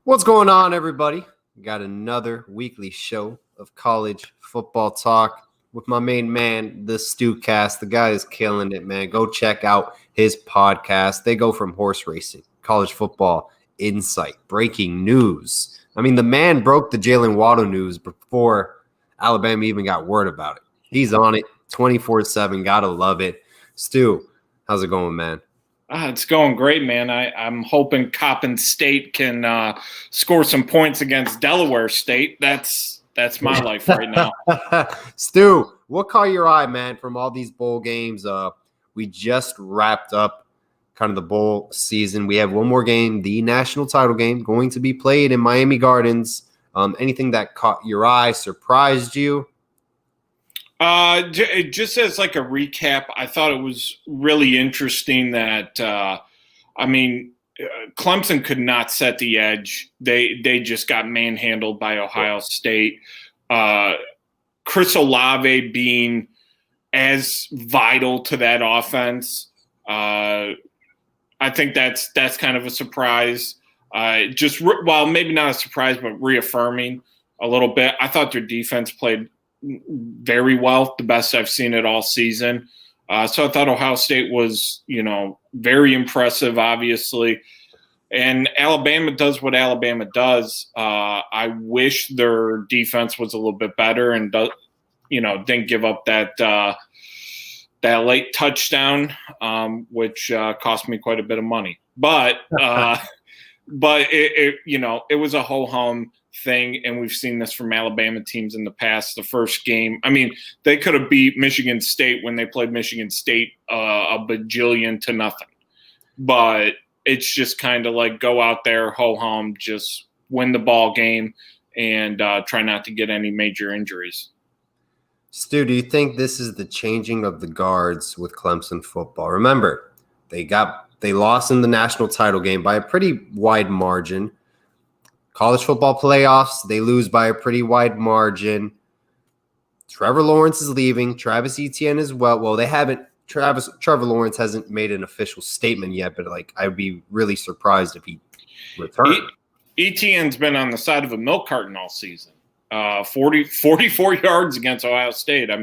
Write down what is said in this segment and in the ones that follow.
What's going on, everybody? We got another weekly show of college football talk with my main man, the StuCast. The guy is killing it, man. Go check out his podcast. They go from horse racing, college football, insight, breaking news. I mean, the man broke the Jalen Waddle news before Alabama even got word about it. He's on it 24/7. Gotta love it. Stu, how's it going, man? It's going great, man. I'm hoping Coppin State can score some points against Delaware State. That's my life right now. Stu, what caught your eye, man, from all these bowl games? We just wrapped up kind of the bowl season. We have one more game, the national title game, going to be played in Miami Gardens. Anything that caught your eye, surprised you? Just as like a recap, I thought it was really interesting that, Clemson could not set the edge. They just got manhandled by Ohio State. Chris Olave being as vital to that offense. I think that's kind of a surprise. Maybe not a surprise, but reaffirming a little bit. I thought their defense played very well, the best I've seen it all season. So I thought Ohio State was, very impressive, obviously. And Alabama does what Alabama does. I wish their defense was a little bit better and, didn't give up that late touchdown, which cost me quite a bit of money. But it was a ho-hum thing, and we've seen this from Alabama teams in the past. The first game, they could have beat Michigan State when they played Michigan State a bajillion to nothing. But it's just kind of like go out there, ho-hum, just win the ball game, and try not to get any major injuries. Stu, do you think this is the changing of the guards with Clemson football? Remember, they lost in the national title game by a pretty wide margin. College football playoffs, they lose by a pretty wide margin. Trevor Lawrence is leaving. Travis Etienne as well. Well, they haven't. Trevor Lawrence hasn't made an official statement yet, but I'd be really surprised if he returned. Etienne's been on the side of a milk carton all season. 44 yards against Ohio State. I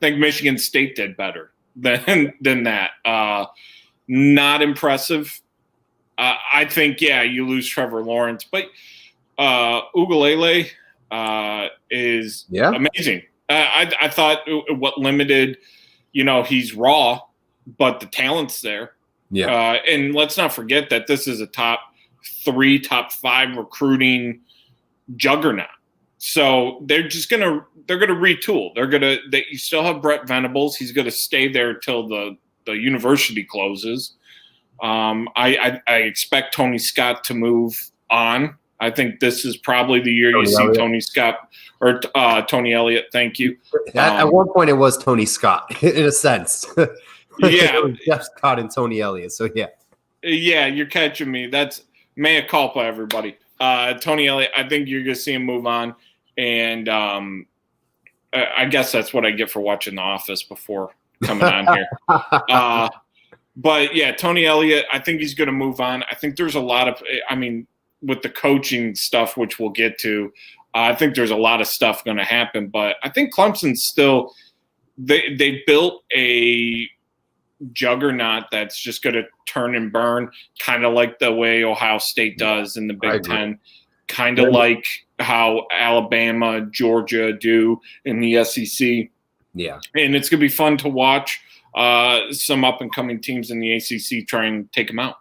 think Michigan State did better than that. Not impressive. I think, you lose Trevor Lawrence, but Ugalele is amazing. I thought what limited, he's raw, but the talent's there. Yeah. And let's not forget that this is a top 3, top 5 recruiting juggernaut. So they're going to retool. You still have Brett Venables. He's going to stay there till the university closes. I expect Tony Scott to move on. I think this is probably the year see Tony Scott or Tony Elliott. Thank you. At one point, it was Tony Scott in a sense. Yeah, it was Jeff Scott and Tony Elliott. So yeah, you're catching me. That's mea culpa, everybody. Tony Elliott. I think you're gonna see him move on, and I guess that's what I get for watching The Office before coming on here. But yeah, Tony Elliott, I think he's going to move on. I think there's a lot of, with the coaching stuff, which we'll get to, I think there's a lot of stuff going to happen. But I think Clemson's still, they built a juggernaut that's just going to turn and burn, kind of like the way Ohio State does in the Big Ten, kind of like how Alabama, Georgia do in the SEC. Yeah. And it's going to be fun to watch. Some up-and-coming teams in the ACC try and take them out.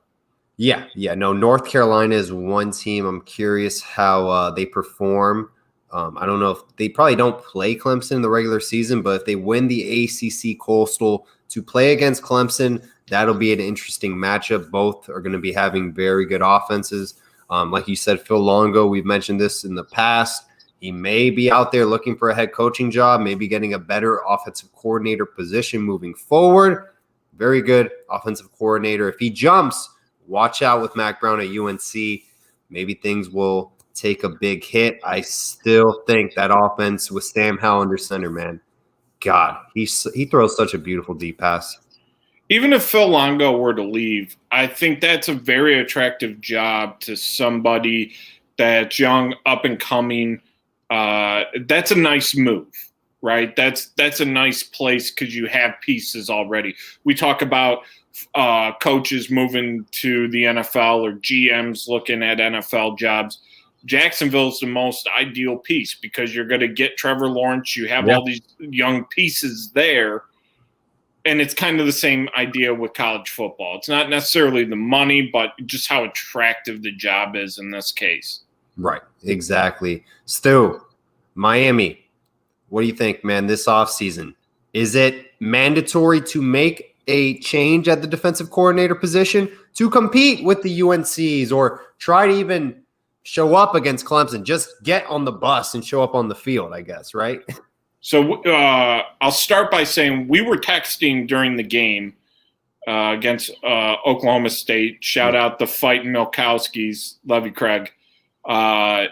Yeah. No, North Carolina is one team. I'm curious how they perform. I don't know if they probably don't play Clemson in the regular season, but if they win the ACC Coastal to play against Clemson, that'll be an interesting matchup. Both are going to be having very good offenses. Like you said, Phil Longo, we've mentioned this in the past. He may be out there looking for a head coaching job, maybe getting a better offensive coordinator position moving forward. Very good offensive coordinator. If he jumps, watch out with Mac Brown at UNC. Maybe things will take a big hit. I still think that offense with Sam Howell under center, man. God, he throws such a beautiful deep pass. even if Phil Longo were to leave, I think that's a very attractive job to somebody that's young, up and coming. That's a nice move, right? That's a nice place because you have pieces already. We talk about coaches moving to the NFL or GMs looking at NFL jobs. Jacksonville's the most ideal piece because you're going to get Trevor Lawrence. You have all these young pieces there. And it's kind of the same idea with college football. It's not necessarily the money, but just how attractive the job is in this case. Right, exactly. Stu, Miami, what do you think, man, this offseason? Is it mandatory to make a change at the defensive coordinator position to compete with the UNCs or try to even show up against Clemson? Just get on the bus and show up on the field, I guess, right? So I'll start by saying we were texting during the game against Oklahoma State. Shout out the Fighting Milkowskis, Levy Craig. I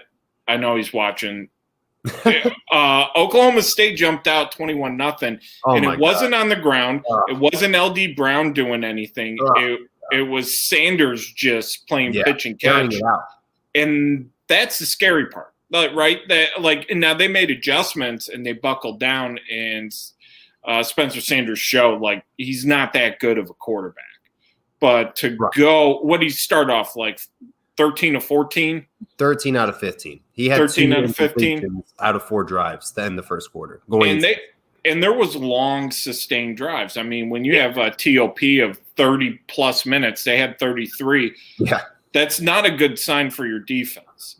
know he's watching. Oklahoma State jumped out 21-0, and it wasn't on the ground. It wasn't LD Brown doing anything. It was Sanders just playing pitch and catch, and that's the scary part. Right, now they made adjustments and they buckled down, and Spencer Sanders showed he's not that good of a quarterback. But to go, what did he start off 13 of 14? 13 out of 15. He had 13 out of 15 out of 4 drives then the first quarter. And there was long sustained drives. I mean, when you have a TOP of 30 plus minutes, they had 33. Yeah, that's not a good sign for your defense.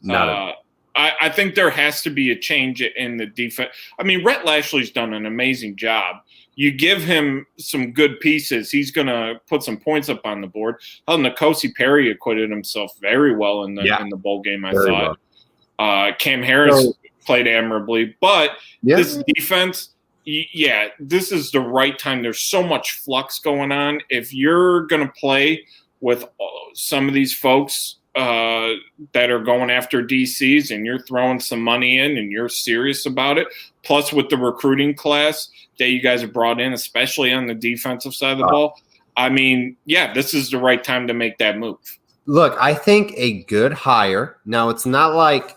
I think there has to be a change in the defense. I mean, Rhett Lashley's done an amazing job. You give him some good pieces, he's going to put some points up on the board. N'Kosi Perry acquitted himself very well in the bowl game, I thought. Cam Harris played admirably. But this defense, this is the right time. There's so much flux going on. If you're going to play with some of these folks that are going after DCs and you're throwing some money in and you're serious about it, plus with the recruiting class that you guys have brought in, especially on the defensive side of the ball, I mean, this is the right time to make that move. Look, I think a good hire. Now, it's not like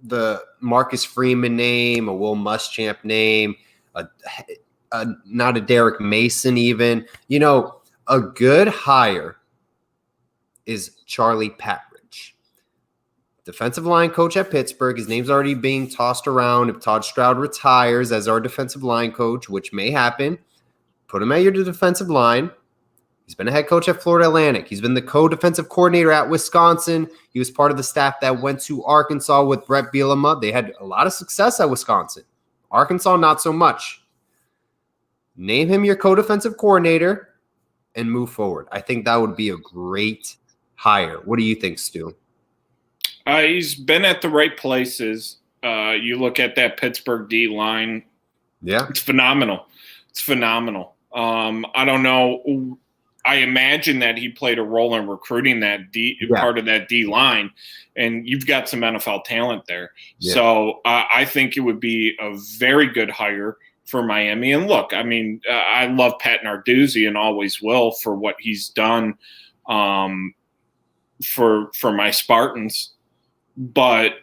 the Marcus Freeman name, a Will Muschamp name, not a Derek Mason even. A good hire is Charlie Partridge, defensive line coach at Pittsburgh. His name's already being tossed around. If Todd Stroud retires as our defensive line coach, which may happen, put him at your defensive line. He's been a head coach at Florida Atlantic. He's been the co-defensive coordinator at Wisconsin. He was part of the staff that went to Arkansas with Brett Bielema. They had a lot of success at Wisconsin. Arkansas, not so much. Name him your co-defensive coordinator and move forward. I think that would be a great hire. What do you think, Stu? He's been at the right places. You look at that Pittsburgh D line. Yeah. It's phenomenal. I don't know. I imagine that he played a role in recruiting that part of that D line, and you've got some NFL talent there. Yeah. So I think it would be a very good hire for Miami. And look, I mean, I love Pat Narduzzi and always will for what he's done for my Spartans. But,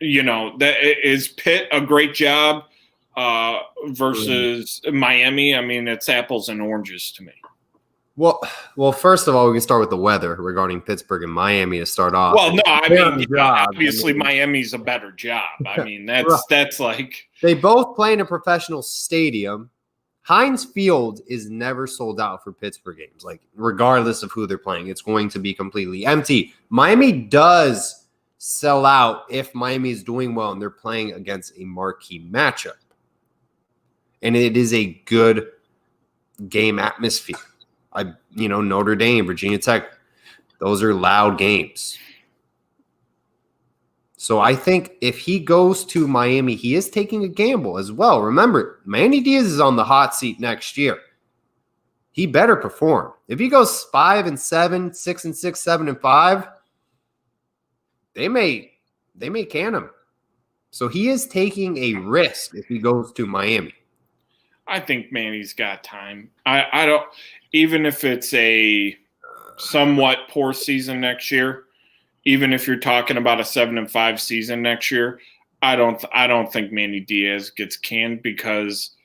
that is Pitt a great job versus Miami. I mean, it's apples and oranges to me. Well, first of all, we can start with the weather regarding Pittsburgh and Miami to start off. Well, no, I mean, obviously Miami's a better job. I mean, that's like they both play in a professional stadium. Heinz Field is never sold out for Pittsburgh games. Regardless of who they're playing, it's going to be completely empty. Miami does sell out if Miami is doing well and they're playing against a marquee matchup. And it is a good game atmosphere. Notre Dame, Virginia Tech, those are loud games. So I think if he goes to Miami, he is taking a gamble as well. Remember, Manny Diaz is on the hot seat next year. He better perform. If he goes 5-7, 6-6, 7-5, they may can him. So he is taking a risk if he goes to Miami. I think Manny's got time. I don't, even if it's a somewhat poor season next year, even if you're talking about a 7-5 season next year, I don't think Manny Diaz gets canned because,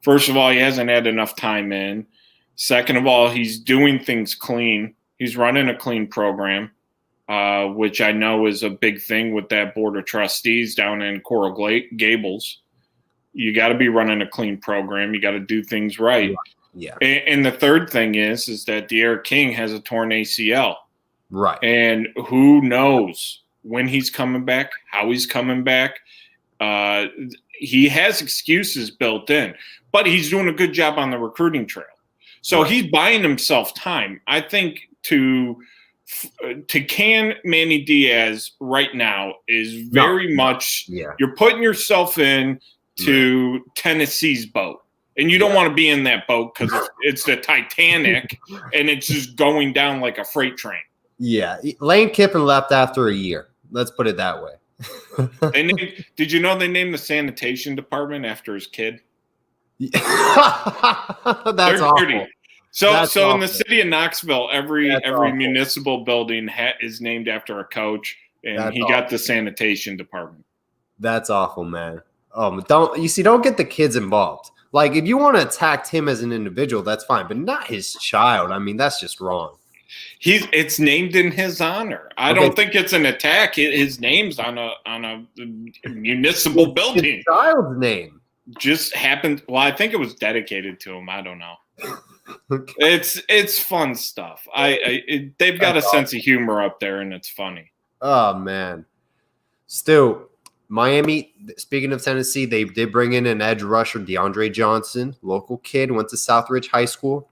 first of all, he hasn't had enough time in. Second of all, he's doing things clean. He's running a clean program, which I know is a big thing with that board of trustees down in Coral Gables. You got to be running a clean program. You got to do things right. Yeah. And the third thing is that DeAndre King has a torn ACL. Right. And who knows when he's coming back, how he's coming back. He has excuses built in, but he's doing a good job on the recruiting trail. So he's buying himself time. I think to can Manny Diaz right now is very much you're putting yourself in to Tennessee's boat. And you don't want to be in that boat because it's the Titanic and it's just going down like a freight train. Yeah. Lane Kiffin left after a year. Let's put it that way. Did you know they named the sanitation department after his kid? That's awful. Dirty. So in the city of Knoxville, every municipal building is named after a coach, and he got the sanitation department. That's awful, man. Don't get the kids involved. Like, if you want to attack him as an individual, that's fine, but not his child. I mean, that's just wrong. It's named in his honor. I don't think it's an attack. His name's on a municipal building. His child's name just happened. Well, I think it was dedicated to him. I don't know. It's fun stuff. They've got a sense of humor up there, and it's funny. Oh man, Stu, Miami. Speaking of Tennessee, they did bring in an edge rusher, DeAndre Johnson, local kid, went to Southridge High School.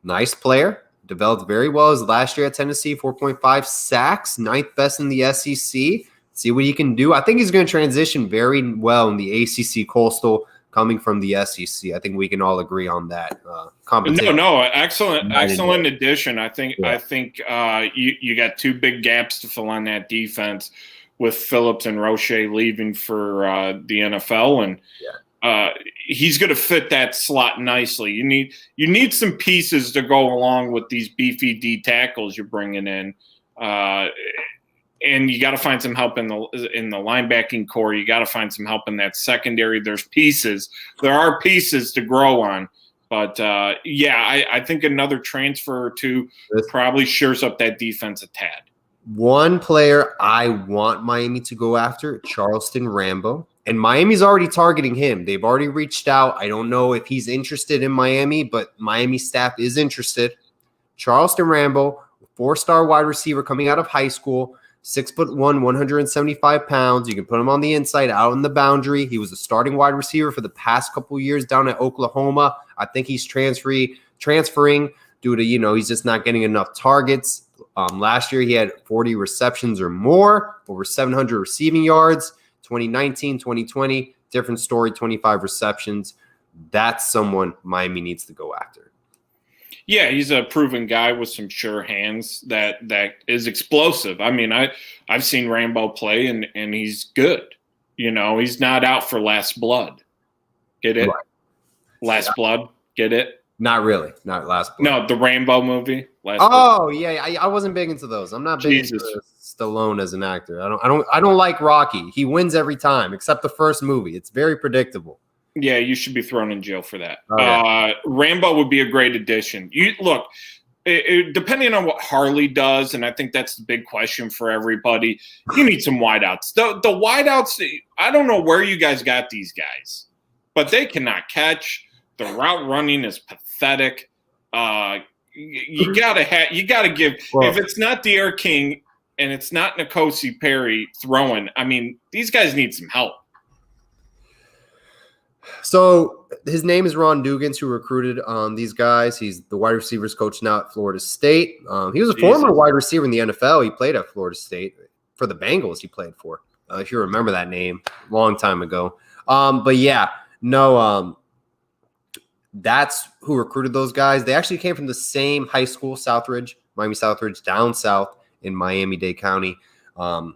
Nice player, developed very well his last year at Tennessee. 4.5 sacks, 9th best in the SEC. See what he can do. I think he's going to transition very well in the ACC Coastal. Coming from the SEC, I think we can all agree on that. No, excellent addition. I think you got two big gaps to fill on that defense with Phillips and Roche leaving for the NFL, and he's going to fit that slot nicely. You need some pieces to go along with these beefy D tackles you're bringing in. And you got to find some help in the linebacking core. You got to find some help in that secondary. There are pieces to grow on. But, I think another transfer or two probably shores up that defense a tad. One player I want Miami to go after, Charleston Rambo. And Miami's already targeting him. They've already reached out. I don't know if he's interested in Miami, but Miami staff is interested. Charleston Rambo, 4-star wide receiver coming out of high school. 6'1", 175 pounds. You can put him on the inside, out in the boundary. He was a starting wide receiver for the past couple years down at Oklahoma. I think he's transferring due to, he's just not getting enough targets. Last year, he had 40 receptions or more, over 700 receiving yards. 2019, 2020, different story, 25 receptions. That's someone Miami needs to go after. Yeah, he's a proven guy with some sure hands that is explosive. I mean, I've seen Rambo play, and he's good. He's not out for Last Blood. Get it? Right. Last Blood. Get it? Not really. Not Last Blood. No, the Rambo movie. Blood. Yeah. I wasn't big into those. I'm not big into Stallone as an actor. I don't like Rocky. He wins every time, except the first movie. It's very predictable. Yeah, you should be thrown in jail for that. Rambo would be a great addition. Depending on what Harley does, and I think that's the big question for everybody, you need some wideouts. The wideouts, I don't know where you guys got these guys, but they cannot catch. The route running is pathetic. You gotta give. If it's not DeAndre King and it's not N'Kosi Perry throwing, I mean, these guys need some help. So his name is Ron Dugans, who recruited these guys. He's the wide receivers coach now at Florida State. He was a former wide receiver in the NFL. He played at Florida State for the Bengals. He played for, if you remember that name, a long time ago. That's who recruited those guys. They actually came from the same high school, Miami Southridge, down south in Miami-Dade County. I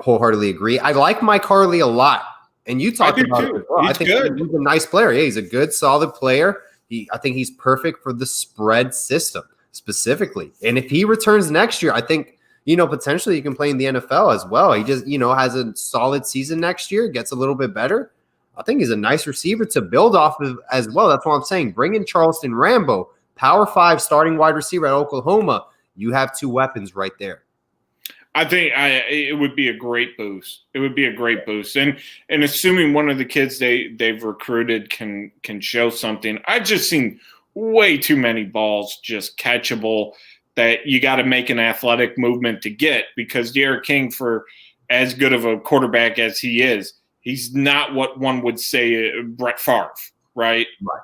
wholeheartedly agree. I like Mike Harley a lot. And you talked about it as well. I think he's a nice player. Yeah, he's a good, solid player. I think he's perfect for the spread system specifically. And if he returns next year, I think, potentially he can play in the NFL as well. He just, has a solid season next year, gets a little bit better. I think he's a nice receiver to build off of as well. That's what I'm saying. Bring in Charleston Rambo, Power 5 starting wide receiver at Oklahoma. You have 2 weapons right there. I think it would be a great boost. It would be a great boost. And assuming one of the kids they've recruited can show something. I've just seen way too many balls just catchable that you got to make an athletic movement to get, because D'Eriq King, for as good of a quarterback as he is, he's not what one would say Brett Favre, right? Right.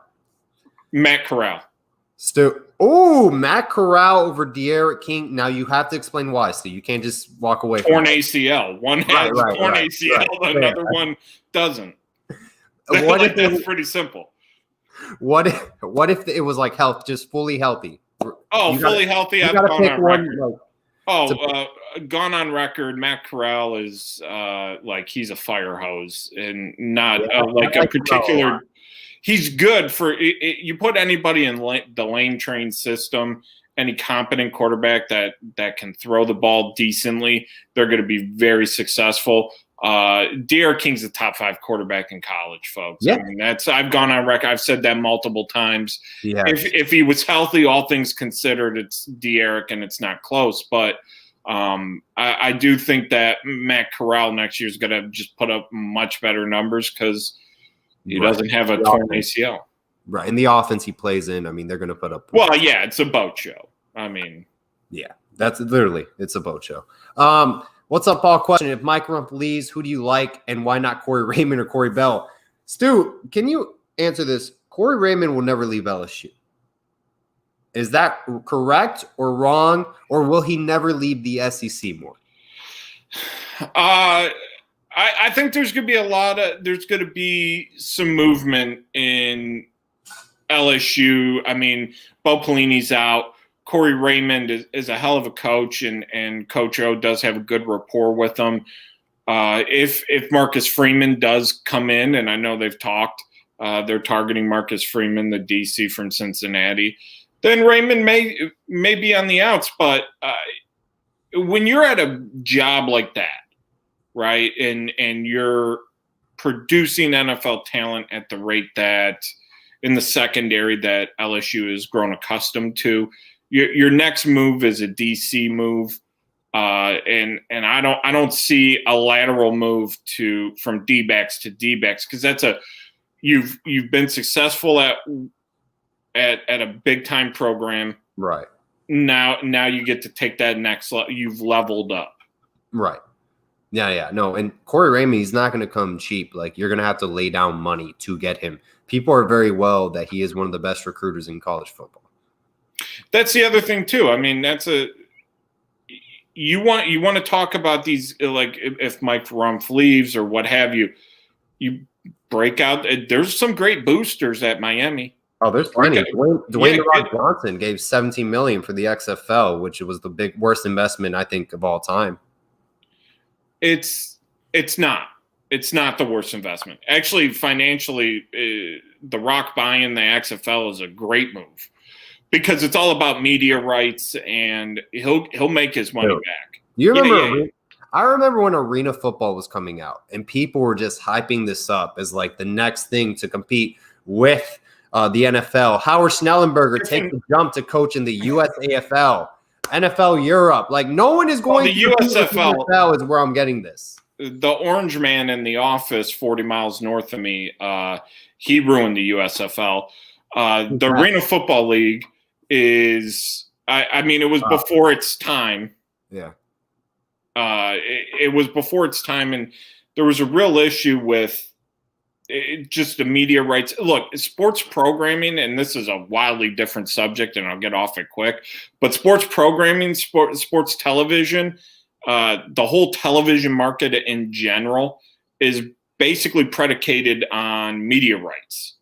Matt Corral. Matt Corral over D'Eriq King. Now you have to explain why, Stu. You can't just walk away from torn ACL. One has torn ACL, another one doesn't. That's pretty simple. What if it was like health, just fully healthy? Fully healthy. I've gone on record. Gone on record. Matt Corral is he's a fire hose and not a particular. He's good for you put anybody in the lane train system, any competent quarterback that can throw the ball decently, they're going to be very successful. D'Eriq King's a top 5 quarterback in college, folks. Yeah. I mean, I've gone on record. I've said that multiple times. Yeah. If he was healthy, all things considered, it's D'Eriq and it's not close. But I do think that Matt Corral next year is going to just put up much better numbers because he doesn't have a torn ACL. Right. And the offense he plays in, I mean, they're going to put up. Well, yeah, it's a boat show. I mean. Yeah, that's literally, it's a boat show. What's up, Paul? Question: if Mike Rump leaves, who do you like, and why not Corey Raymond or Corey Bell? Stu, can you answer this? Corey Raymond will never leave LSU. Is that correct or wrong, or will he never leave the SEC more? I think there's going to be some movement in LSU. I mean, Bo Pelini's out. Corey Raymond is a hell of a coach, and Coach O does have a good rapport with him. If Marcus Freeman does come in, and I know they've talked, they're targeting Marcus Freeman, the DC from Cincinnati, then Raymond may be on the outs. But when you're at a job like that, right, and you're producing NFL talent at the rate that in the secondary that LSU has grown accustomed to, your next move is a DC move, and I don't see a lateral move from D-backs to D-backs, because you've been successful at a big time program, right? Now you get to take that next level. You've leveled up, right? Yeah, no. And Corey Raymond, he's not going to come cheap. Like, you're going to have to lay down money to get him. People are very well that he is one of the best recruiters in college football. That's the other thing too. I mean, you want to talk about these, like if Mike Rumph leaves or what have you, you break out. There's some great boosters at Miami. Oh, there's plenty. Dwayne Johnson gave $17 million for the XFL, which was the worst investment I think of all time. It's not the worst investment. Actually, financially, the Rock buying the XFL is a great move, because it's all about media rights, and he'll make his money back. You remember? Yeah. I remember when Arena Football was coming out, and people were just hyping this up as like the next thing to compete with the NFL. Howard Schnellenberger take the jump to coach in the USAFL, NFL Europe. Like, no one is going to USFL is where I'm getting this. The orange man in the office 40 miles north of me, he ruined the USFL. The Arena Football League is, I mean, it was before its time. Yeah. It was before its time, and there was a real issue with just the media rights. Look, sports programming, and this is a wildly different subject, and I'll get off it quick, but sports programming, sports television, the whole television market in general is basically predicated on media rights,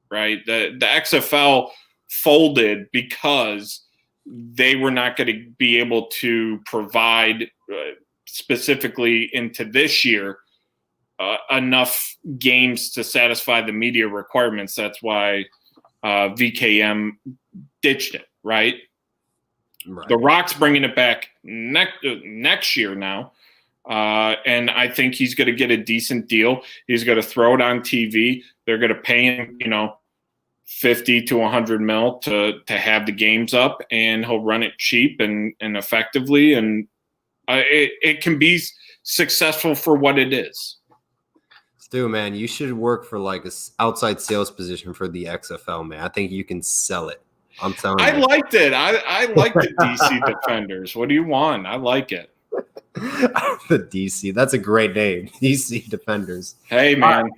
right? The XFL folded because they were not going to be able to provide specifically into this year enough games to satisfy the media requirements. That's why VKM ditched it, right? The Rock's bringing it back next year now. And I think he's going to get a decent deal. He's going to throw it on TV. They're going to pay him, 50 to 100 mil to have the games up, and he'll run it cheap and effectively. And it can be successful for what it is. Stu, man, you should work for like an outside sales position for the XFL, man. I think you can sell it. I'm telling you. I liked it. I like the DC Defenders. What do you want? I like it. The DC. That's a great name. DC Defenders. Hey, man.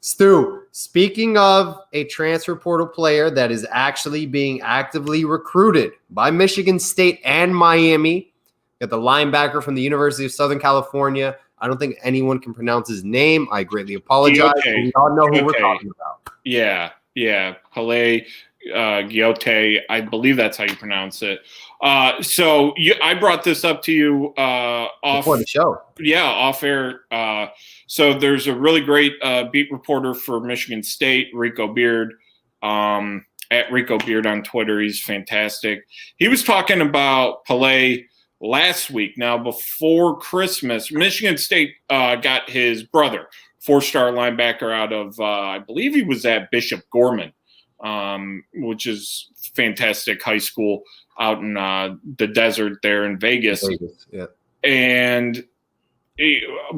Stu, speaking of a transfer portal player that is actually being actively recruited by Michigan State and Miami, got the linebacker from the University of Southern California. I don't think anyone can pronounce his name. I greatly apologize. We all know who we're talking about. Yeah. Pele Giote. I believe that's how you pronounce it. I brought this up to you before the show. Yeah, off air. So there's a really great beat reporter for Michigan State, Rico Beard, at Rico Beard on Twitter. He's fantastic. He was talking about Pele last week. Now, before Christmas, Michigan State got his brother, 4-star linebacker out of, I believe he was at Bishop Gorman, which is fantastic high school out in the desert there in Vegas. Yeah. And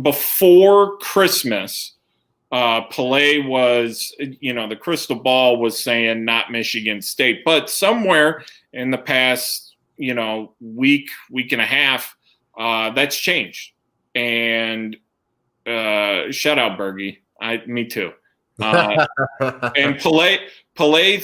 before Christmas, Pele was, the crystal ball was saying not Michigan State. But somewhere in the past, week and a half, that's changed. And shout out Bergie. Me too. And Pele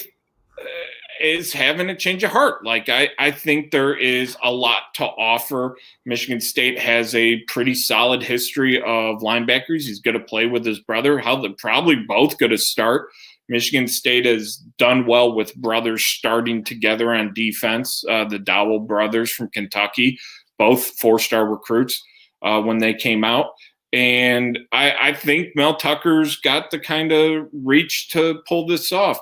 is having a change of heart. Like, I think there is a lot to offer. Michigan State has a pretty solid history of linebackers. He's going to play with his brother. How they're probably both going to start. Michigan State has done well with brothers starting together on defense. The Dowell brothers from Kentucky, both 4-star recruits when they came out. And I think Mel Tucker's got the kind of reach to pull this off.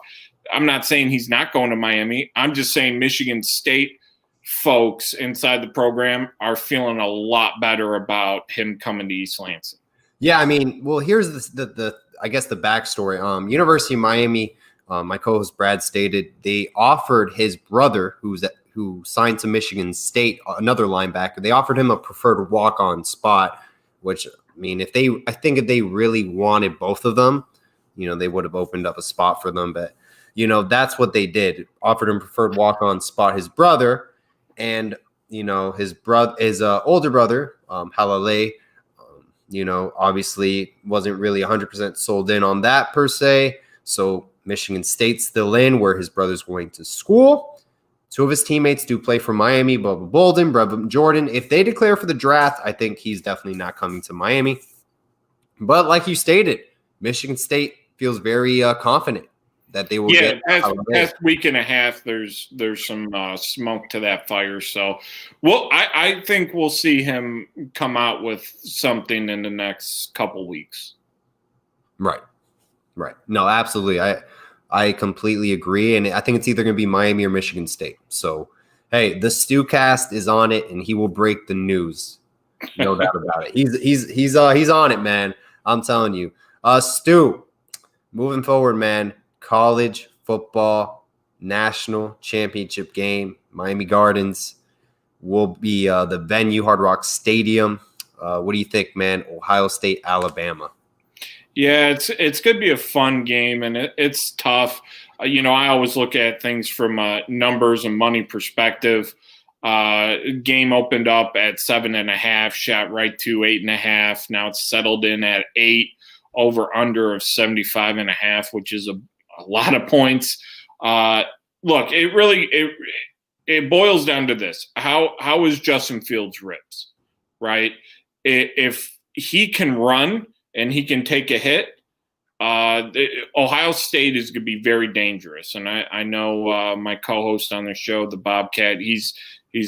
I'm not saying he's not going to Miami. I'm just saying Michigan State folks inside the program are feeling a lot better about him coming to East Lansing. Yeah, I mean, well, here's the I guess the backstory. University of Miami, my co-host Brad stated they offered his brother, who signed to Michigan State, another linebacker. They offered him a preferred walk-on spot, which, I mean, if they really wanted both of them, they would have opened up a spot for them. But that's what they did. Offered him preferred walk-on spot. His brother, and his older brother, Halale. Obviously wasn't really 100% sold in on that per se. So Michigan State's still in where his brother's going to school. 2 of his teammates do play for Miami, Bubba Bolden, Brevin Jordan. If they declare for the draft, I think he's definitely not coming to Miami. But like you stated, Michigan State feels very confident that they will get. Past week and a half, there's some smoke to that fire. So, I think we'll see him come out with something in the next couple weeks. Right. No, absolutely. I completely agree, and I think it's either going to be Miami or Michigan State. So, hey, the StuCast is on it, and he will break the news. No doubt about it. He's on it, man. I'm telling you. Stu, moving forward, man. College football national championship game, Miami Gardens will be the venue, Hard Rock Stadium. What do you think, man? Ohio State, Alabama. Yeah, it's going to be a fun game, and it's tough. I always look at things from a numbers and money perspective. Game opened up at 7.5, shot right to 8.5. Now it's settled in at 8, over under of 75.5, which is a lot of points. Look, it boils down to this. How is Justin Fields' ribs, right? If he can run and he can take a hit, Ohio State is going to be very dangerous. And I know my co-host on the show, the Bobcat, he's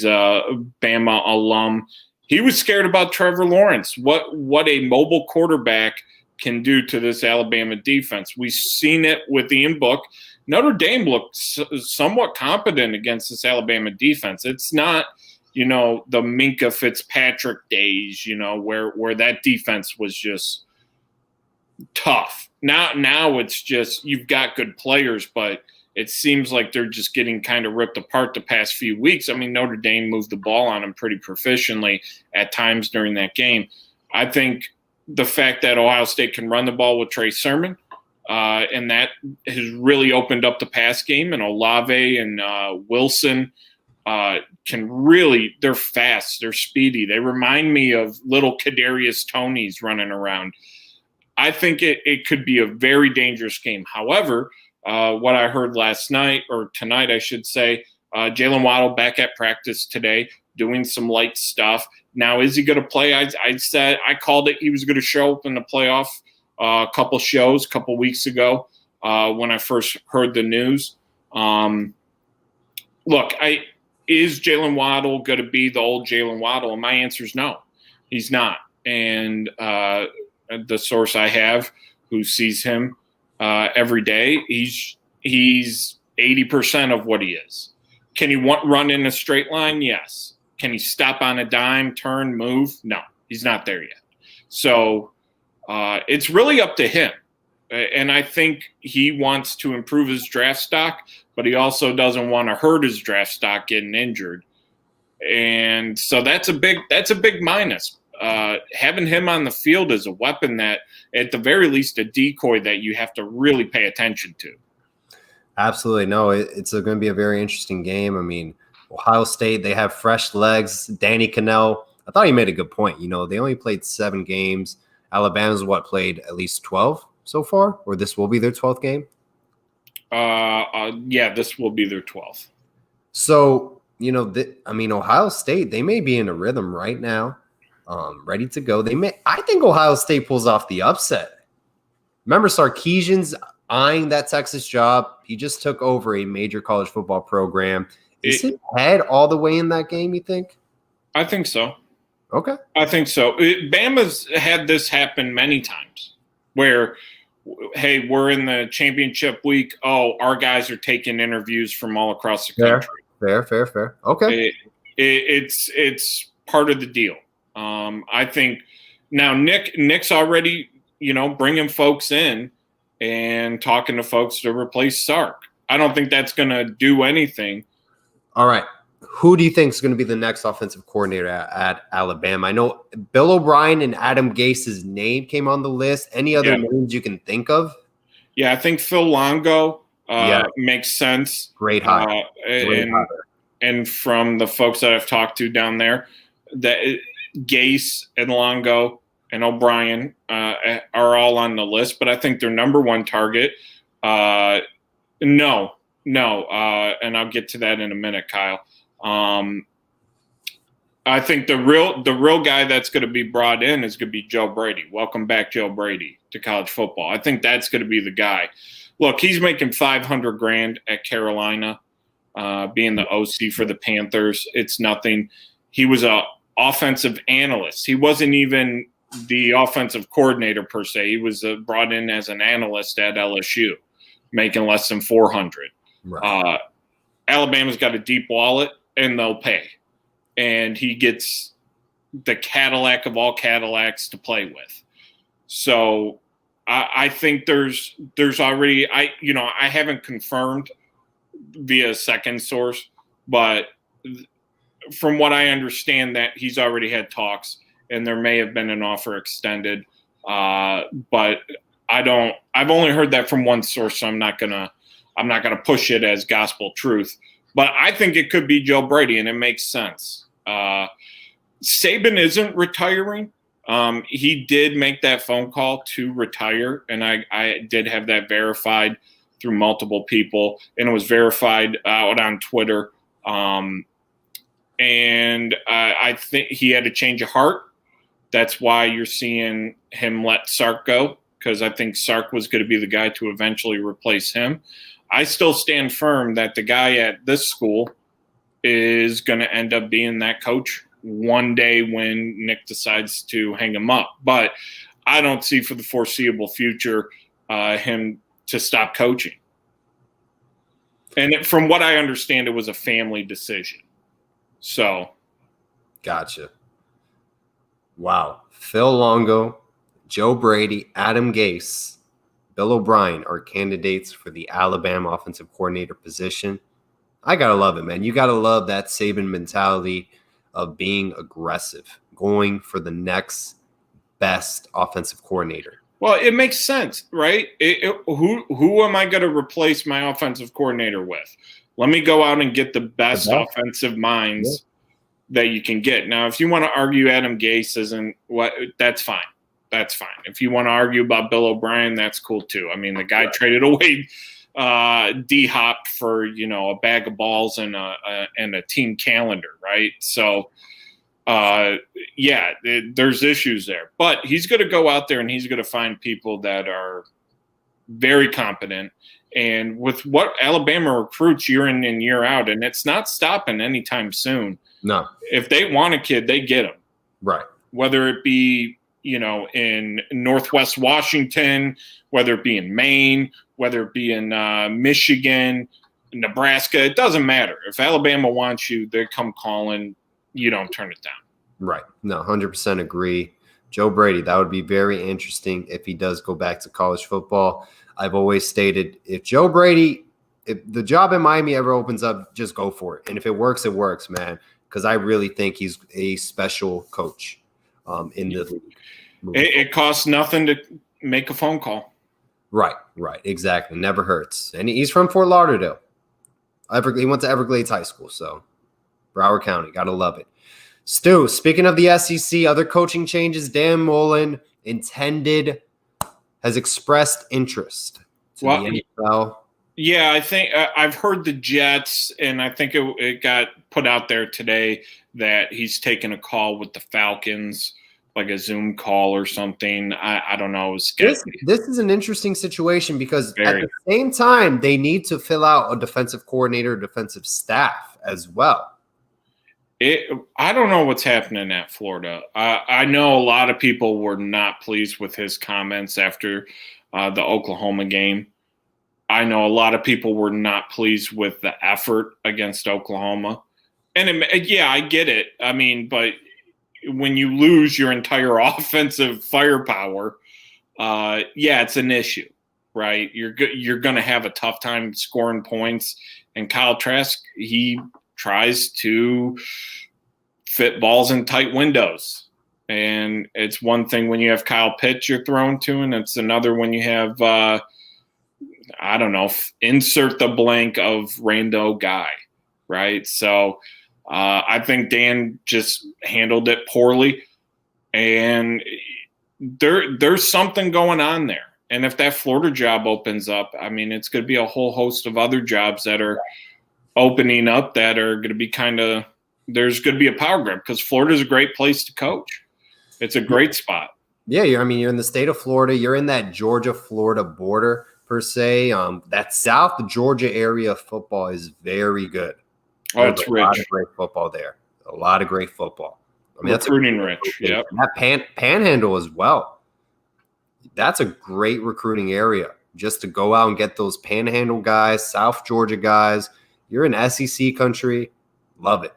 a Bama alum. He was scared about Trevor Lawrence. What a mobile quarterback can do to this Alabama defense. We've seen it with Ian Book. Notre Dame looked somewhat competent against this Alabama defense. It's not, the Minkah Fitzpatrick days, where that defense was just tough. Now it's just you've got good players, but it seems like they're just getting kind of ripped apart the past few weeks. I mean, Notre Dame moved the ball on them pretty proficiently at times during that game. I think the fact that Ohio State can run the ball with Trey Sermon, and that has really opened up the pass game. And Olave and Wilson can really – they're fast. They're speedy. They remind me of little Kadarius Tonys running around. I think it could be a very dangerous game. However, what I heard last night, or tonight I should say, Jalen Waddle back at practice today doing some light stuff. Now, is he going to play? I called it. He was going to show up in the playoff a couple weeks ago when I first heard the news. Look, is Jalen Waddle going to be the old Jalen Waddle? And my answer is no, he's not. And the source I have who sees him every day, he's 80% of what he is. Can he run in a straight line? Yes. Can he stop on a dime, turn, move? No, he's not there yet. So it's really up to him. And I think he wants to improve his draft stock, but he also doesn't want to hurt his draft stock getting injured. And so that's a big minus. Having him on the field is a weapon that, at the very least, a decoy that you have to really pay attention to. Absolutely. No, it's going to be a very interesting game. I mean, Ohio State, they have fresh legs. Danny Cannell, I thought he made a good point. They only played 7 games. Alabama's played at least 12 so far, or this will be their 12th game? Yeah, this will be their 12th. So, Ohio State, they may be in a rhythm right now, ready to go. I think Ohio State pulls off the upset. Remember, Sarkisian's eyeing that Texas job. He just took over a major college football program. Is his head all the way in that game, you think? I think so. Okay. I think so. Bama's had this happen many times where, hey, we're in the championship week. Oh, our guys are taking interviews from all across the country. Fair. Okay. It's part of the deal. I think now Nick's already, bringing folks in and talking to folks to replace Sark. I don't think that's going to do anything. All right. Who do you think is going to be the next offensive coordinator at Alabama? I know Bill O'Brien and Adam Gase's name came on the list. Any other names you can think of? Yeah, I think Phil Longo makes sense. Great hire. And from the folks that I've talked to down there, that Gase and Longo and O'Brien are all on the list, but I think their number one target, no, and I'll get to that in a minute, Kyle. I think the real guy that's going to be brought in is going to be Joe Brady. Welcome back, Joe Brady, to college football. I think that's going to be the guy. Look, he's making $500,000 at Carolina, being the OC for the Panthers. It's nothing. He was a offensive analyst. He wasn't even the offensive coordinator per se. He was brought in as an analyst at LSU, making less than $400,000. Right. Alabama's got a deep wallet, and they'll pay. And he gets the Cadillac of all Cadillacs to play with. So I think there's already I haven't confirmed via a second source, but from what I understand, that he's already had talks, and there may have been an offer extended. But I've only heard that from one source, so I'm not gonna push it as gospel truth. But I think it could be Joe Brady, and it makes sense. Saban isn't retiring. He did make that phone call to retire, and I did have that verified through multiple people, and it was verified out on Twitter. And I think he had a change of heart. That's why you're seeing him let Sark go, because I think Sark was going to be the guy to eventually replace him. I still stand firm that the guy at this school is going to end up being that coach one day when Nick decides to hang him up. But I don't see for the foreseeable future him to stop coaching. And from what I understand, it was a family decision. So. Gotcha. Wow. Phil Longo, Joe Brady, Adam Gase, Bill O'Brien are candidates for the Alabama offensive coordinator position. I got to love it, man. You got to love that Saban mentality of being aggressive, going for the next best offensive coordinator. Well, it makes sense, right? Who am I going to replace my offensive coordinator with? Let me go out and get the best offensive minds that you can get. Now, if you want to argue Adam Gase isn't what, that's fine. That's fine. If you want to argue about Bill O'Brien, that's cool too. I mean, the guy traded away D-Hop for, a bag of balls and a team calendar, right? So, there's issues there. But he's going to go out there and he's going to find people that are very competent. And with what Alabama recruits year in and year out, and it's not stopping anytime soon. No. If they want a kid, they get him. Right. Whether it be, in Northwest Washington, whether it be in Maine, whether it be in Michigan, Nebraska, it doesn't matter. If Alabama wants you, they come calling. You don't turn it down. Right. No, 100% agree. Joe Brady, that would be very interesting if he does go back to college football. I've always stated if the job in Miami ever opens up, just go for it. And if it works, man, because I really think he's a special coach in the league. It costs nothing to make a phone call. Right, exactly. Never hurts. And he's from Fort Lauderdale. He went to Everglades High School, so Broward County, got to love it. Stu, speaking of the SEC, other coaching changes, Dan Mullen has expressed interest to the NFL. Yeah, I think I've heard the Jets, and I think it got put out there today that he's taking a call with the Falcons, like a Zoom call or something. I don't know. This is an interesting situation because at the same time, they need to fill out a defensive coordinator, defensive staff as well. I don't know what's happening at Florida. I know a lot of people were not pleased with his comments after the Oklahoma game. I know a lot of people were not pleased with the effort against Oklahoma. And I get it. I mean, but when you lose your entire offensive firepower, it's an issue, right? You're going to have a tough time scoring points. And Kyle Trask, he tries to fit balls in tight windows. And it's one thing when you have Kyle Pitts you're thrown to, and it's another when you have, insert the blank of rando guy, right? So I think Dan just handled it poorly. And there's something going on there. And if that Florida job opens up, I mean, it's going to be a whole host of other jobs that are opening up that are going to be there's going to be a power grab because Florida is a great place to coach. It's a great spot. Yeah, you're in the state of Florida. You're in that Georgia-Florida border per se. That South Georgia area of football is very good. Oh, it's rich. A lot of great football there. A lot of great football. I mean, recruiting rich. Yep. That Panhandle as well. That's a great recruiting area just to go out and get those Panhandle guys, South Georgia guys. You're in SEC country. Love it.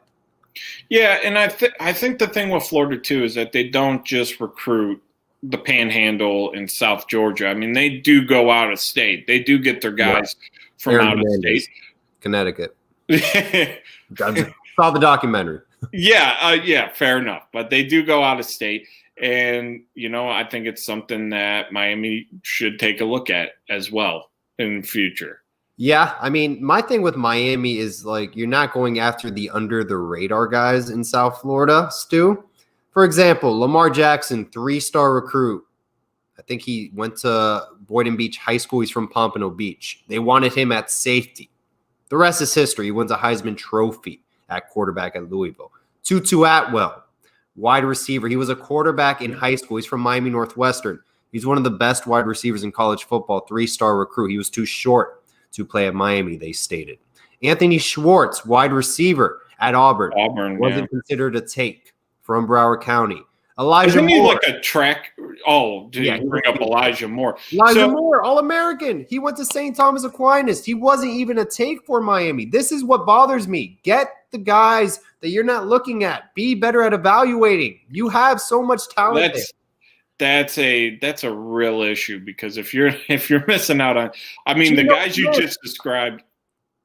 Yeah, and I think the thing with Florida, too, is that they don't just recruit the Panhandle in South Georgia. I mean, they do go out of state. They do get their guys from out of state. Connecticut. Saw the documentary. Yeah, fair enough. But they do go out of state. And, I think it's something that Miami should take a look at as well in the future. Yeah, I mean, my thing with Miami is you're not going after the under the radar guys in South Florida, Stu. For example, Lamar Jackson, 3-star recruit. I think he went to Boynton Beach High School. He's from Pompano Beach. They wanted him at safety. The rest is history. He wins a Heisman Trophy at quarterback at Louisville. Tutu Atwell, wide receiver. He was a quarterback in high school. He's from Miami Northwestern. He's one of the best wide receivers in college football, 3-star recruit. He was too short to play at Miami, they stated. Anthony Schwartz, wide receiver at Auburn. Wasn't considered a take from Broward County. Elijah Isn't he Moore. like a track? Oh, did you bring up Elijah Moore? Elijah Moore, All-American. He went to St. Thomas Aquinas. He wasn't even a take for Miami. This is what bothers me. Get the guys that you're not looking at. Be better at evaluating. You have so much talent That's a real issue, because if you're missing out on, I mean, the guys you just described.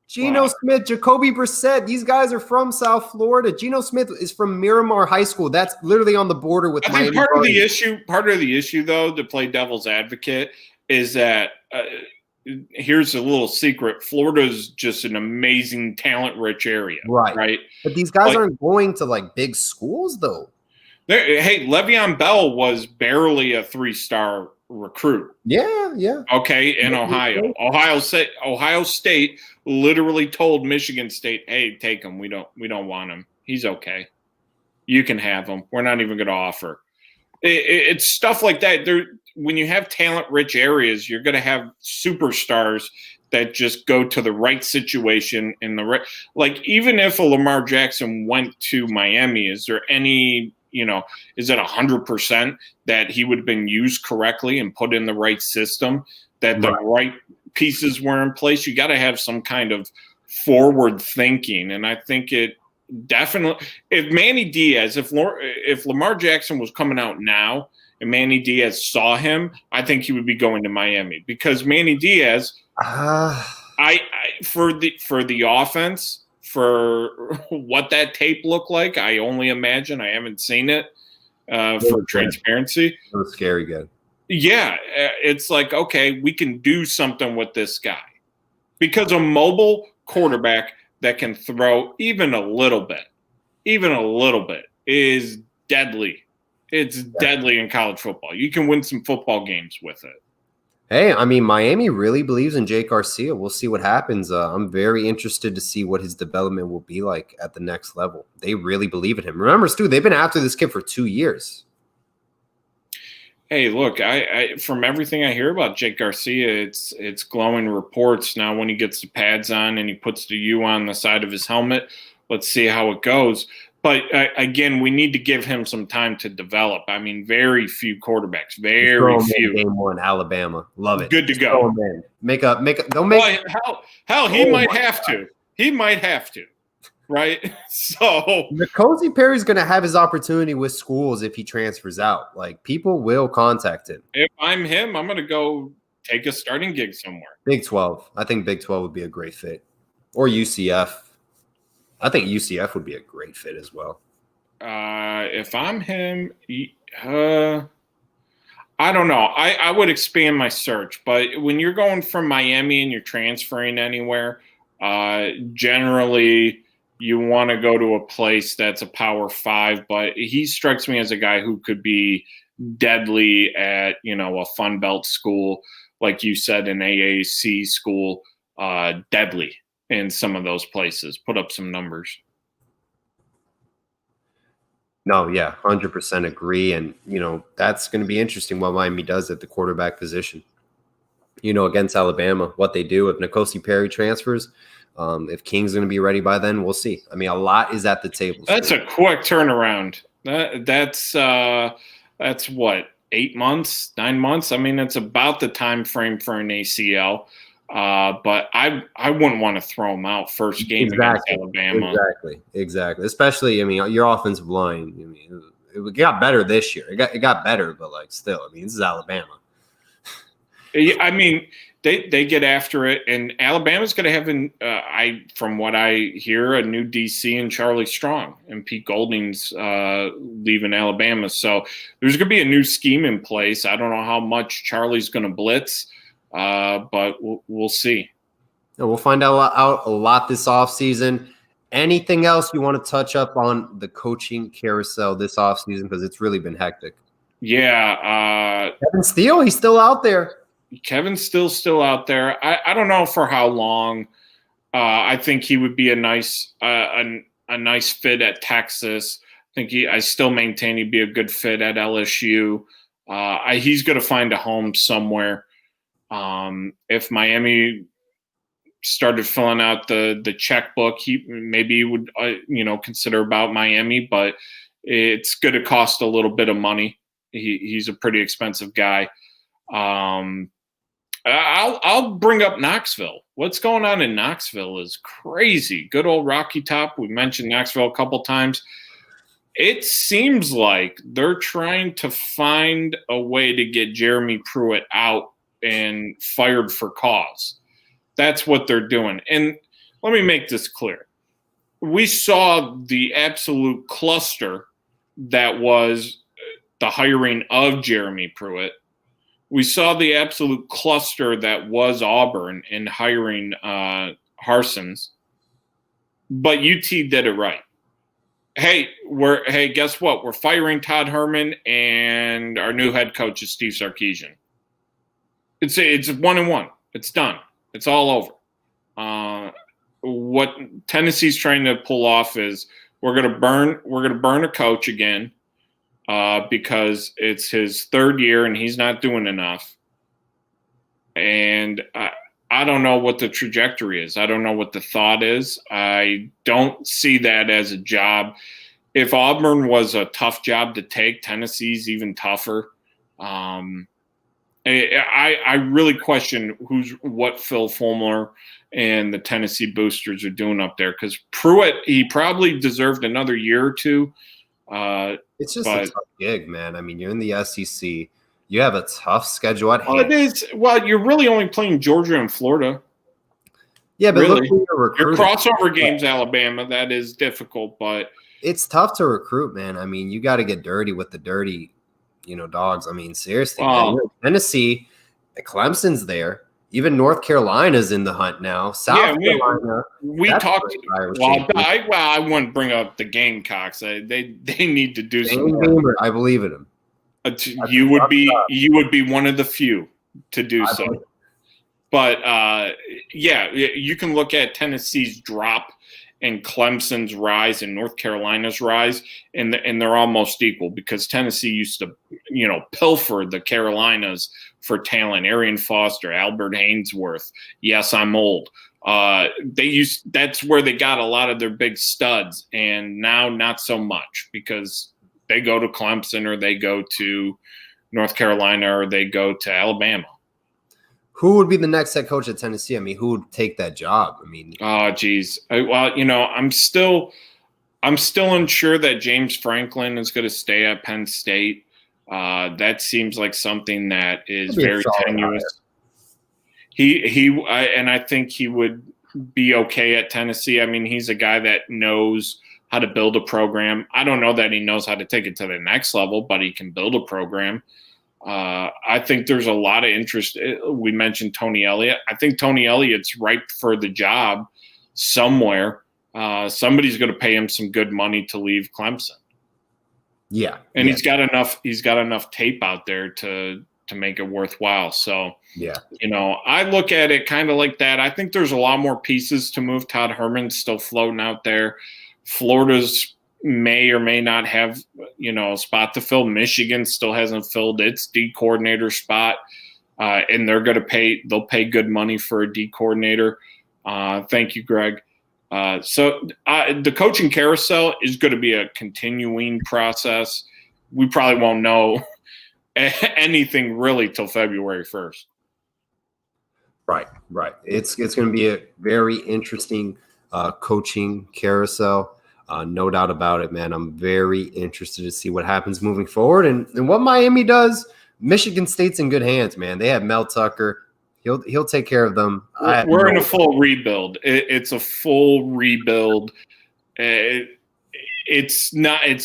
Geno Smith, Jacoby Brissett, these guys are from South Florida. Geno Smith is from Miramar High School. That's literally on the border with Miami. I think part of the issue, though, to play devil's advocate, is that here's a little secret: Florida's just an amazing, talent-rich area, right? But these guys aren't going to like big schools, though. Hey, Le'Veon Bell was barely a 3-star recruit. Yeah. Okay, in Ohio. Ohio State literally told Michigan State, "Hey, take him. We don't want him. He's okay. You can have him. We're not even going to offer." It's stuff like that. When you have talent-rich areas, you're going to have superstars that just go to the right situation in the right. Like, even if a Lamar Jackson went to Miami, is there any? Is it 100% that he would have been used correctly and put in the right system, that the right pieces were in place? You got to have some kind of forward thinking. And I think it definitely, if Manny Diaz, if Lamar Jackson was coming out now and Manny Diaz saw him, I think he would be going to Miami, because Manny Diaz, for the offense, for what that tape looked like, I only imagine. I haven't seen it for transparency. It was scary good. Yeah, it's like, okay, we can do something with this guy, because a mobile quarterback that can throw even a little bit is deadly. It's deadly in college football. You can win some football games with it. Hey, I mean, Miami really believes in Jake Garcia. We'll see what happens. I'm very interested to see what his development will be like at the next level. They really believe in him. Remember, Stu, they've been after this kid for 2 years. Hey, look, I from everything I hear about Jake Garcia, it's glowing reports. Now, when he gets the pads on and he puts the U on the side of his helmet, let's see how it goes. But again, we need to give him some time to develop. I mean, very few quarterbacks, very few. Game 1, Alabama, love it. Good to go. Make a. Don't make. Hell, he might have to. He might have to, right? So N'Kosi Perry's going to have his opportunity with schools if he transfers out. Like, people will contact him. If I'm him, I'm going to go take a starting gig somewhere. Big 12. I think Big 12 would be a great fit, or UCF. I think UCF would be a great fit as well. If I'm him, I don't know. I would expand my search. But when you're going from Miami and you're transferring anywhere, generally you want to go to a place that's a Power 5. But he strikes me as a guy who could be deadly at, a Fun Belt school, like you said, an AAC school, deadly in some of those places, put up some numbers. No, yeah, 100% agree. And, that's going to be interesting what Miami does at the quarterback position, against Alabama, what they do if N'Kosi Perry transfers. If King's going to be ready by then, we'll see. I mean, a lot is at the table. That's a quick turnaround. That's what, 8 months, 9 months? I mean, it's about the time frame for an ACL. But I wouldn't want to throw him out first game against Alabama. Exactly. Especially, I mean, your offensive line. I mean, it got better this year. It got better, but still, I mean, this is Alabama. I mean, they get after it, and Alabama's going to have from what I hear, a new DC in Charlie Strong, and Pete Golding's leaving Alabama. So there's going to be a new scheme in place. I don't know how much Charlie's going to blitz. But we'll see. And we'll find out a lot this offseason. Anything else you want to touch up on the coaching carousel this offseason? Because it's really been hectic. Yeah. Kevin Steele, he's still out there. Kevin's still out there. I don't know for how long. I think he would be a nice fit at Texas. I still maintain he'd be a good fit at LSU. He's going to find a home somewhere. If Miami started filling out the checkbook, he would consider about Miami. But it's going to cost a little bit of money. He's a pretty expensive guy. I'll bring up Knoxville. What's going on in Knoxville is crazy. Good old Rocky Top. We mentioned Knoxville a couple times. It seems like they're trying to find a way to get Jeremy Pruitt out and fired for cause. That's what they're doing. And let me make this clear. We saw the absolute cluster that was the hiring of Jeremy Pruitt. We saw the absolute cluster that was Auburn in hiring Harsons. But UT did it right. Hey, guess what? We're firing Todd Herman, and our new head coach is Steve Sarkisian. It's 1-1. It's done. It's all over. What Tennessee's trying to pull off is we're gonna burn a coach again because it's his third year and he's not doing enough. And I don't know what the trajectory is. I don't know what the thought is. I don't see that as a job. If Auburn was a tough job to take, Tennessee's even tougher. I really question what Phil Fulmer and the Tennessee boosters are doing up there, because Pruitt, he probably deserved another year or two. It's just a tough gig, man. I mean, you're in the SEC. You have a tough schedule at hand. It is. Well, you're really only playing Georgia and Florida. Yeah, but really, look your crossover games, Alabama, that is difficult, but it's tough to recruit, man. I mean, you got to get dirty with the dirty, dogs. I mean, seriously, man. Tennessee, Clemson's there. Even North Carolina's in the hunt now. South Carolina. We talked. Well, I wouldn't bring up the Gamecocks. They need to do something. I believe in them. You would be one of the few to do so. But you can look at Tennessee's drop and Clemson's rise and North Carolina's rise, and they're almost equal, because Tennessee used to, pilfer the Carolinas for talent. Arian Foster, Albert Haynesworth. Yes, I'm old. That's where they got a lot of their big studs, and now not so much, because they go to Clemson or they go to North Carolina or they go to Alabama. Who would be the next head coach at Tennessee? I mean, who would take that job? I mean, oh, geez. Well, I'm still unsure that James Franklin is going to stay at Penn State. That seems like something that is very tenuous. I think he would be okay at Tennessee. I mean, he's a guy that knows how to build a program. I don't know that he knows how to take it to the next level, but he can build a program. I think there's a lot of interest. We mentioned Tony Elliott. I think Tony Elliott's ripe for the job somewhere. Somebody's going to pay him some good money to leave Clemson. Yeah. And he's got enough tape out there to make it worthwhile. So, yeah, I look at it kind of like that. I think there's a lot more pieces to move. Todd Herman's still floating out there. Florida's may or may not have, a spot to fill. Michigan still hasn't filled its D coordinator spot. And they'll pay good money for a D coordinator. Thank you, Greg. So the coaching carousel is going to be a continuing process. We probably won't know anything really till February 1st. Right. It's going to be a very interesting coaching carousel. No doubt about it, man. I'm very interested to see what happens moving forward and what Miami does. Michigan State's in good hands, man. They have Mel Tucker. He'll take care of them. We're in a full rebuild. It's a full rebuild. It's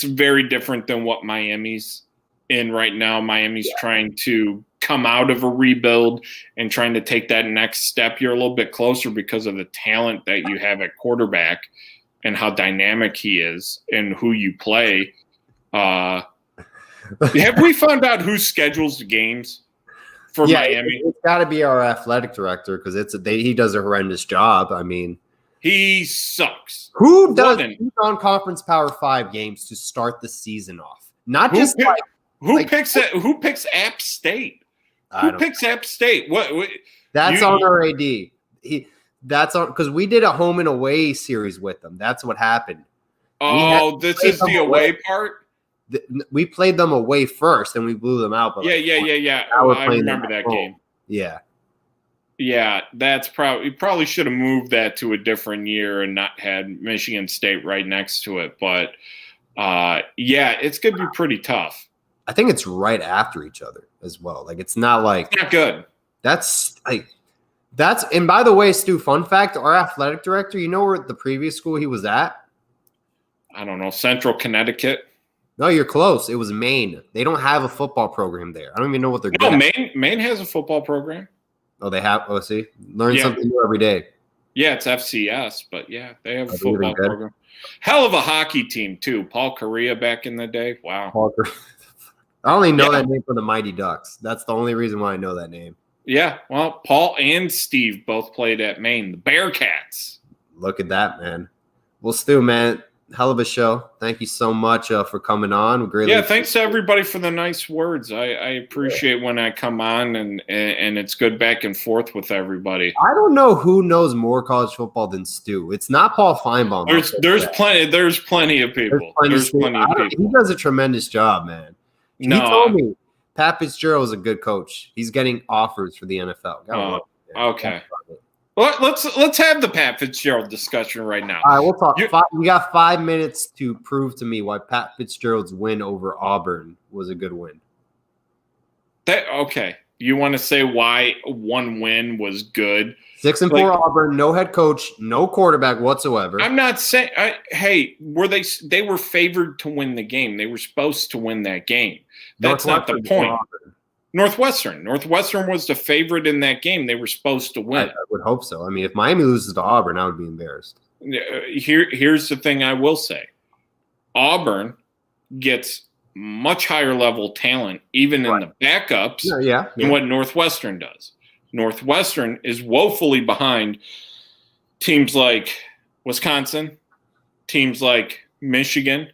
very different than what Miami's in right now. Miami's trying to come out of a rebuild and trying to take that next step. You're a little bit closer because of the talent that you have at quarterback and how dynamic he is and who you play. Have we found out who schedules the games for Miami? It's got to be our athletic director, because he does a horrendous job. I mean, he sucks. Who does non-conference Power 5 games to start the season off? Not just who picks App State? Who picks App State? What that's on our AD. That's on, because we did a home and away series with them. That's what happened. Oh, this is the away part? We played them away first, and we blew them out. But yeah. Now we're I playing remember them at that home. game. Yeah. Yeah, that's you probably should have moved that to a different year and not had Michigan State right next to it. But yeah, it's going to be pretty tough. I think it's right after each other as well. Like, it's not like it's not good. And by the way, Stu, fun fact, our athletic director, you know where the previous school he was at? I don't know, Central Connecticut. No, you're close. It was Maine. They don't have a football program there. I don't even know what they're good at. Maine has a football program. Oh, they have? Oh, see? Learn something new every day. Yeah, it's FCS, but yeah, they have a football program. Hell of a hockey team, too. Paul Correa back in the day. Wow. I only know that name for the Mighty Ducks. That's the only reason why I know that name. Yeah, well, Paul and Steve both played at Maine, the Bearcats. Look at that, man. Well, Stu, man, hell of a show. Thank you so much for coming on. Thanks to everybody for the nice words. I appreciate when I come on, and it's good back and forth with everybody. I don't know who knows more college football than Stu. It's not Paul Feinbaum. There's plenty of people. There's plenty of people. He does a tremendous job, man. He told me Pat Fitzgerald is a good coach. He's getting offers for the NFL. Okay. Well, let's have the Pat Fitzgerald discussion right now. All right, we'll talk. We got 5 minutes to prove to me why Pat Fitzgerald's win over Auburn was a good win. Okay. You want to say why one win was good? 6-4 Auburn, no head coach, no quarterback whatsoever. I'm not saying. They were favored to win the game. They were supposed to win that game. That's not the point. Northwestern was the favorite in that game. They were supposed to win. I would hope so. I mean, if Miami loses to Auburn, I would be embarrassed. Here's the thing I will say. Auburn gets much higher level talent, even in the backups, than what Northwestern does. Northwestern is woefully behind teams like Wisconsin, teams like Michigan,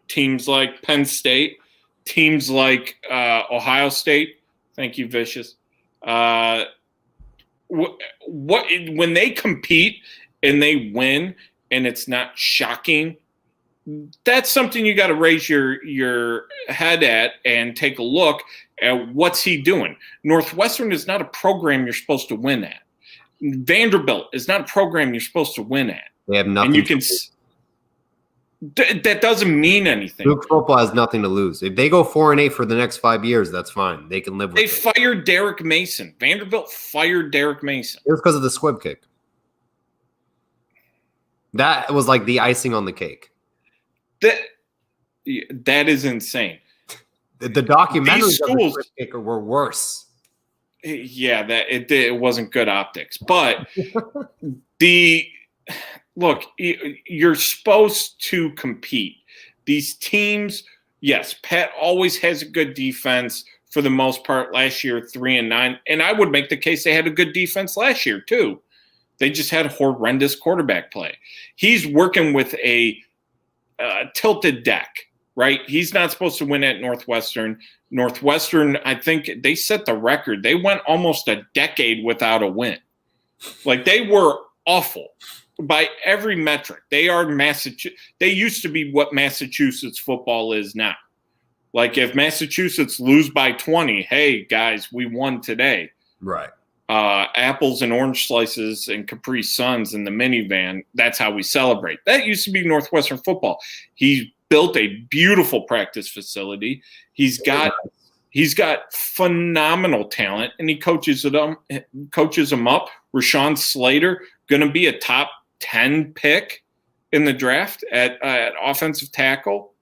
teams like Penn State, teams like Ohio State. Thank you, Vicious. When they compete and they win, and it's not shocking, that's something you got to raise your head at and take a look at what's he doing. Northwestern is not a program you're supposed to win at. Vanderbilt is not a program you're supposed to win at. They have nothing. And you can. That doesn't mean anything. Duke football has nothing to lose. If they go 4-8 for the next 5 years, that's fine. They can live with it. They fired Derek Mason. Vanderbilt fired Derek Mason. It was because of the squib kick. That was like the icing on the cake. That is insane. The documentaries of the squib kicker were worse. Yeah, it wasn't good optics. But look, you're supposed to compete. These teams, yes, Pat always has a good defense for the most part. Last year, 3-9. And I would make the case they had a good defense last year, too. They just had horrendous quarterback play. He's working with a tilted deck, right? He's not supposed to win at Northwestern. Northwestern, I think they set the record. They went almost a decade without a win. Like, they were awful by every metric. They are Massachusetts. They used to be what Massachusetts football is now. Like, if Massachusetts lose by 20, hey, guys, we won today. Right. Apples and orange slices and Capri Suns in the minivan. That's how we celebrate. That used to be Northwestern football. He built a beautiful practice facility. He's got phenomenal talent, and he coaches them up. Rashawn Slater, going to be a top 10 pick in the draft at offensive tackle.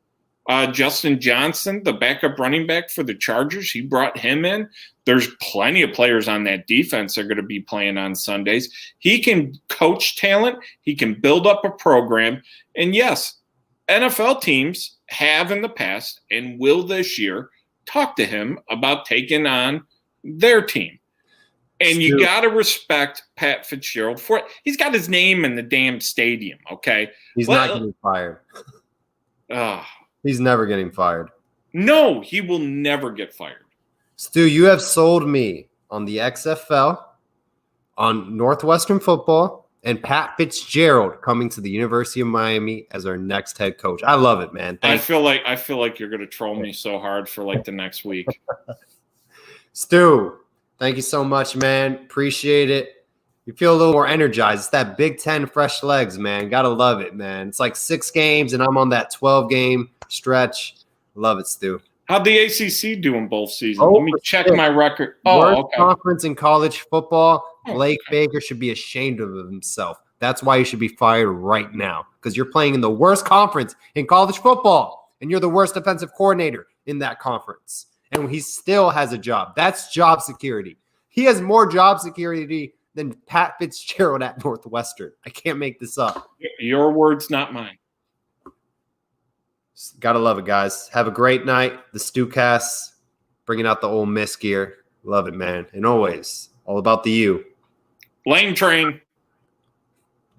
Justin Johnson, the backup running back for the Chargers, he brought him in. There's plenty of players on that defense that are going to be playing on Sundays. He can coach talent. He can build up a program. And yes, NFL teams have in the past and will this year talk to him about taking on their team. And you got to respect Pat Fitzgerald for it. He's got his name in the damn stadium, okay? He's not getting fired. He's never getting fired. No, he will never get fired. Stu, you have sold me on the XFL, on Northwestern football, and Pat Fitzgerald coming to the University of Miami as our next head coach. I love it, man. I feel like you're going to troll me so hard for like the next week. Stu, thank you so much, man. Appreciate it. You feel a little more energized. It's that Big Ten fresh legs, man. Gotta love it, man. It's like 6 games, and I'm on that 12-game stretch. Love it, Stu. How'd the ACC do in both seasons? Let me check my record. Worst conference in college football. Blake Baker should be ashamed of himself. That's why he should be fired right now, because you're playing in the worst conference in college football, and you're the worst defensive coordinator in that conference. And he still has a job. That's job security. He has more job security than Pat Fitzgerald at Northwestern. I can't make this up. Your words, not mine. Gotta love it, guys. Have a great night. The StuCast, bringing out the Ole Miss gear. Love it, man. And always, all about the U. Lane train.